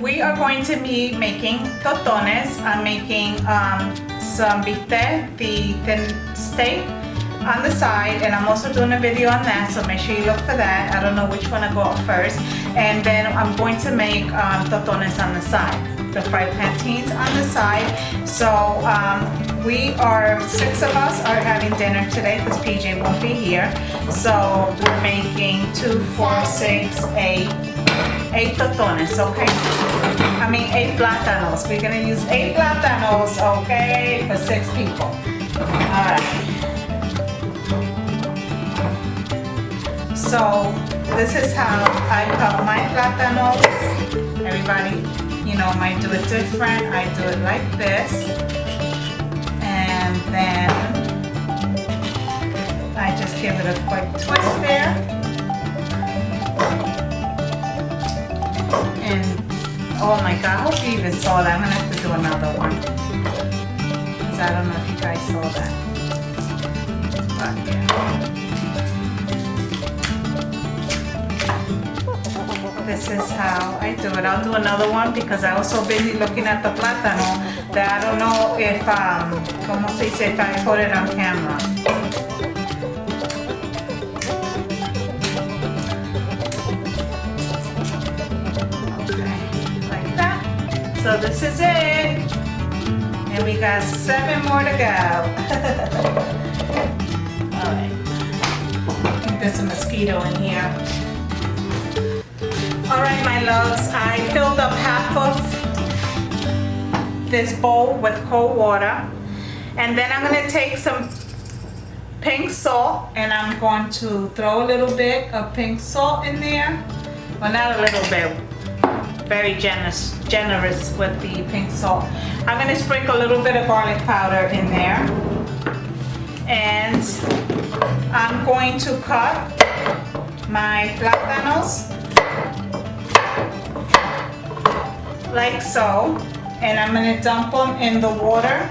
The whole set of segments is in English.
We are going to be making tostones. I'm making some bistec, the thin steak on the side, and I'm also doing a video on that, so make sure you look for that. I don't know which one to go up first. And then I'm going to make tostones on the side, the fried plantains on the side. So we are 6 of us are having dinner today because PJ won't be here. So we're making 2, 4, 6, 8 tostones, okay? I mean 8 plátanos. We're gonna use 8 plátanos, okay, for 6 people. Alright. So this is how I cut my plátanos. Everybody, you know, might do it different. I do it like this. And then I just give it a quick twist there. And oh my god, I hope you even saw that. I'm gonna have to do another one, because I don't know if you guys saw that. But yeah. This is how I do it. I'll do another one because I was so busy looking at the plátano that I don't know if como se dice, if I put it on camera. So this is it, and we got 7 more to go. Alright, I think there's a mosquito in here. Alright my loves, I filled up half of this bowl with cold water, and then I'm going to take some pink salt, and I'm going to throw a little bit of pink salt in there. Well, not a little bit. Very generous with the pink salt. I'm going to sprinkle a little bit of garlic powder in there, and I'm going to cut my plátanos like so, and I'm going to dump them in the water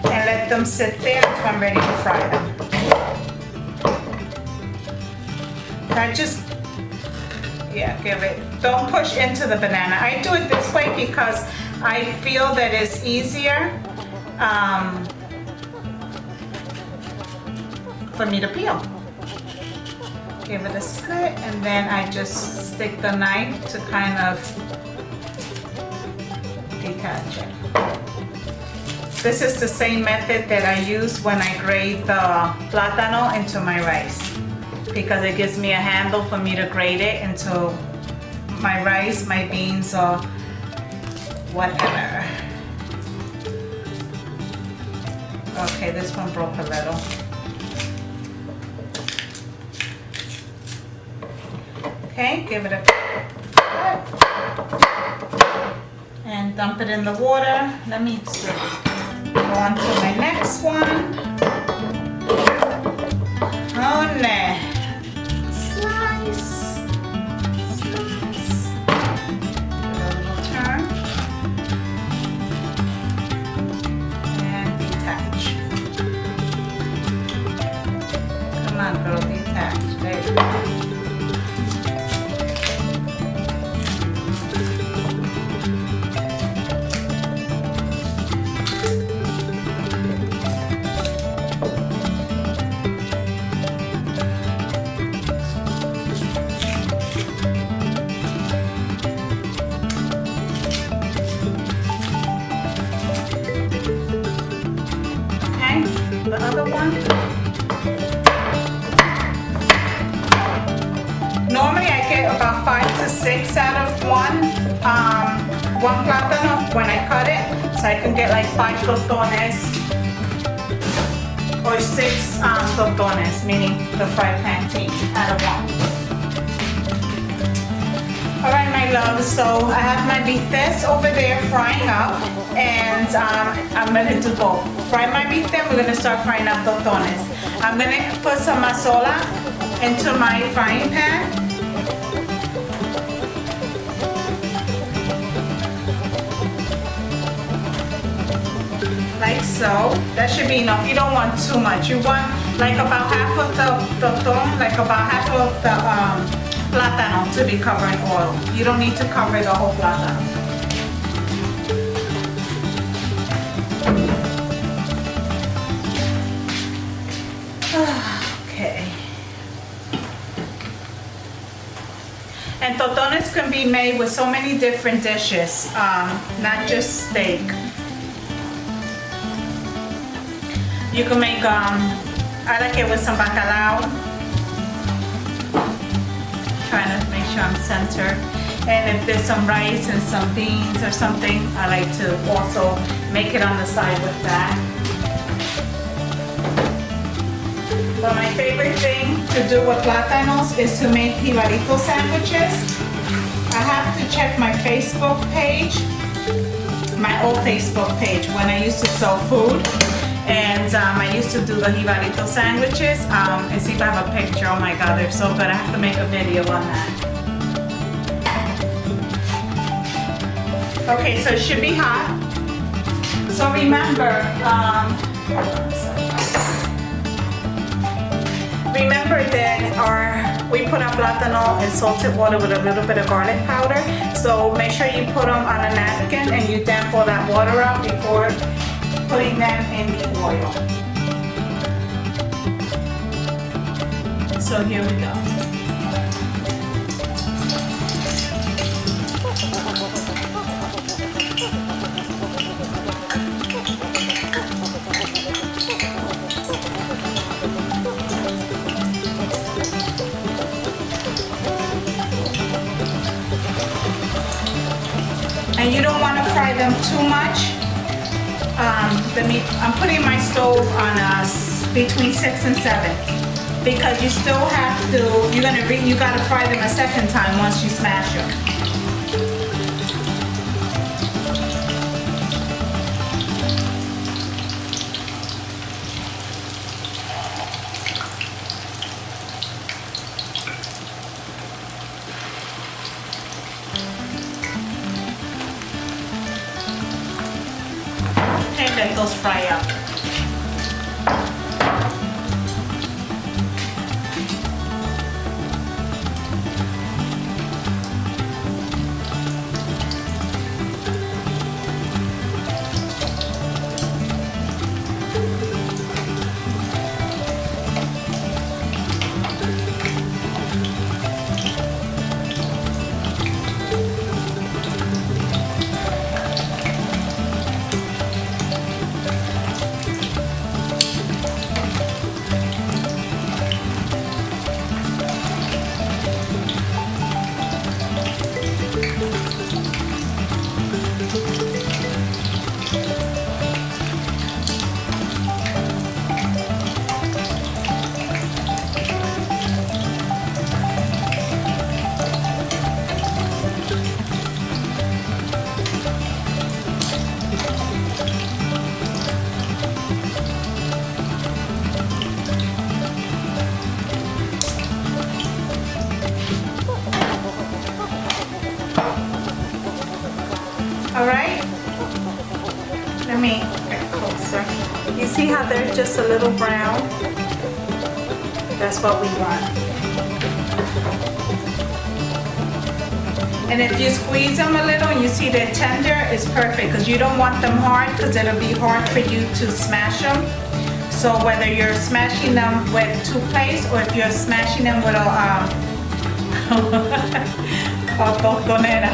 and let them sit there until I'm ready to fry them. Give it, don't push into the banana. I do it this way because I feel that it's easier for me to peel. Give it a slit, and then I just stick the knife to kind of detach it. This is the same method that I use when I grate the plátano into my rice, because it gives me a handle for me to grate it into my rice, my beans, or whatever. Okay, this one broke a little. Okay, give it a cut and dump it in the water. Let me go on to my next one. Oh no. Slice. Girl, detach. There you go. Okay, the other one. Normally I get about 5 to 6 out of one plátano when I cut it, so I can get like 5 tostones or 6 tostones, meaning the fried plantain out of one. Alright my love, so I have my bistec over there frying up, and I'm going to do both. Fry my bistec, we're going to start frying up tostones. I'm going to put some mazola into my frying pan. like so. That should be enough. You don't want too much. You want like about half of the toton, like about half of the plátano to be covered in oil. You don't need to cover the whole plátano. Okay. And totones can be made with so many different dishes, not just steak. You can make, I like it with some bacalao. Trying to make sure I'm centered. And if there's some rice and some beans or something, I like to also make it on the side with that. But my favorite thing to do with plátanos is to make jibarito sandwiches. I have to check my Facebook page, my old Facebook page when I used to sell food. And I used to do the jibarito sandwiches. And see if I have a picture. Oh my God, they're so good. I have to make a video on that. Okay, so it should be hot. So remember, that we put our plátano in salted water with a little bit of garlic powder. So make sure you put them on a napkin and you damp all that water out before putting them in the oil. So here we go. And you don't want to fry them too much. I'm putting my stove on between 6 and 7 because you still have to. You gotta fry them a second time once you smash them. Let those fry up. All right, let me get closer. You see how they're just a little brown? That's what we want. And if you squeeze them a little and you see they're tender, it's perfect because you don't want them hard because it'll be hard for you to smash them. So whether you're smashing them with toothpaste or if you're smashing them with a Tostonera.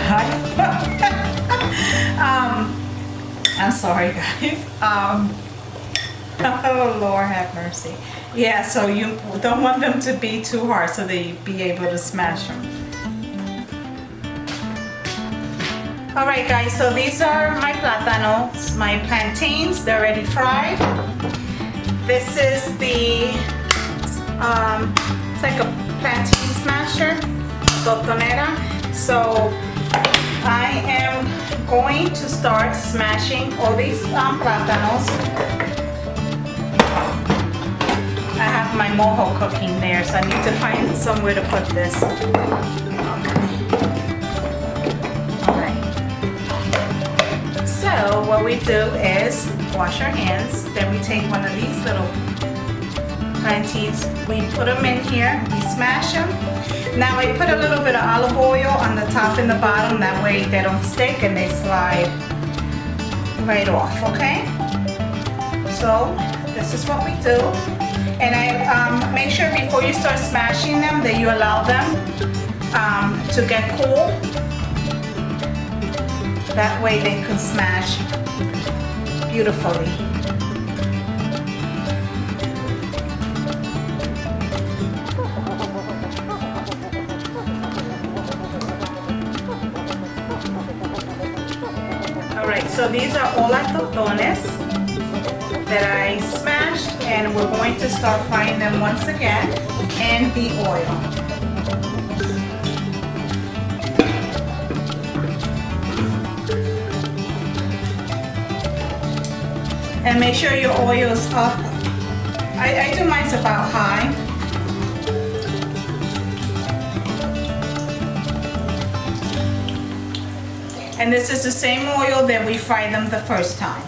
I'm sorry guys. Oh Lord have mercy. Yeah, so you don't want them to be too hard so that you be able to smash them. Alright guys, so these are my plátanos, my plantains. They're already fried. This is the, it's like a plantain smasher, Tostonera. So I am going to start smashing all these plátanos. I have my mojo cooking there, so I need to find somewhere to put this. Okay. Alright. So, So what we do is wash our hands, then we take one of these little plantains, we put them in here, we smash them. Now I put a little bit of olive oil on the top and the bottom, that way they don't stick and they slide right off, okay? So this is what we do. And I make sure before you start smashing them that you allow them to get cool. That way they can smash beautifully. Alright, so these are all our tostones that I smashed, and we're going to start frying them once again in the oil. And make sure your oil is up. I do mine about high. And this is the same oil that we fried them the first time.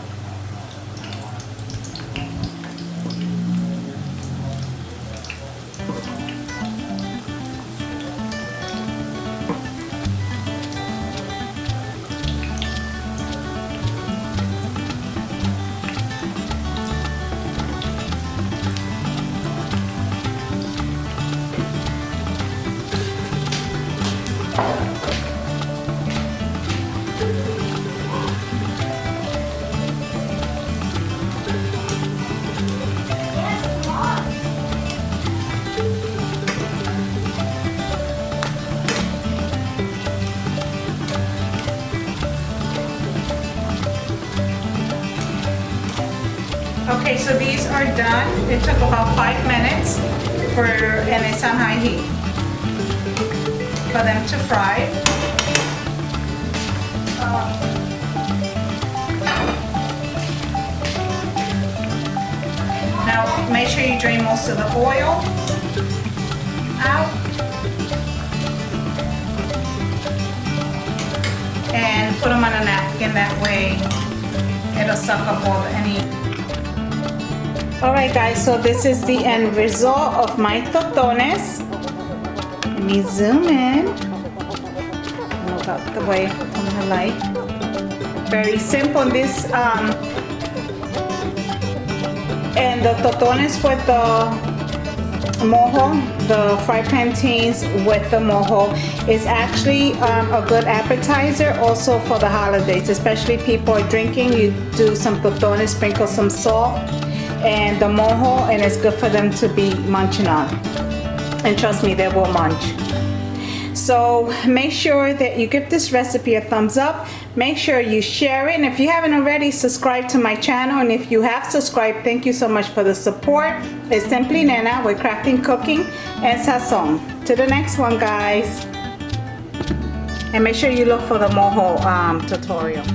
Okay, so these are done. It took about 5 minutes and it's on high heat for them to fry. Now make sure you drain most of the oil out. And put them on a napkin, that way it'll suck up all any. Alright guys, so this is the end result of my tostones. Let me zoom in. Move out the way from the light. Very simple. This and the tostones with the mojo, the fried plantains with the mojo, is actually a good appetizer also for the holidays, especially people are drinking. You do some tostones, sprinkle some salt and the mojo, and it's good for them to be munching on. And trust me, they will munch. So make sure that you give this recipe a thumbs up. Make sure you share it, and if you haven't already, subscribe to my channel. And if you have subscribed, thank you so much for the support. It's simply Nena with Crafting, Cooking, and Sazon. To the next one, guys. And make sure you look for the mojo tutorial.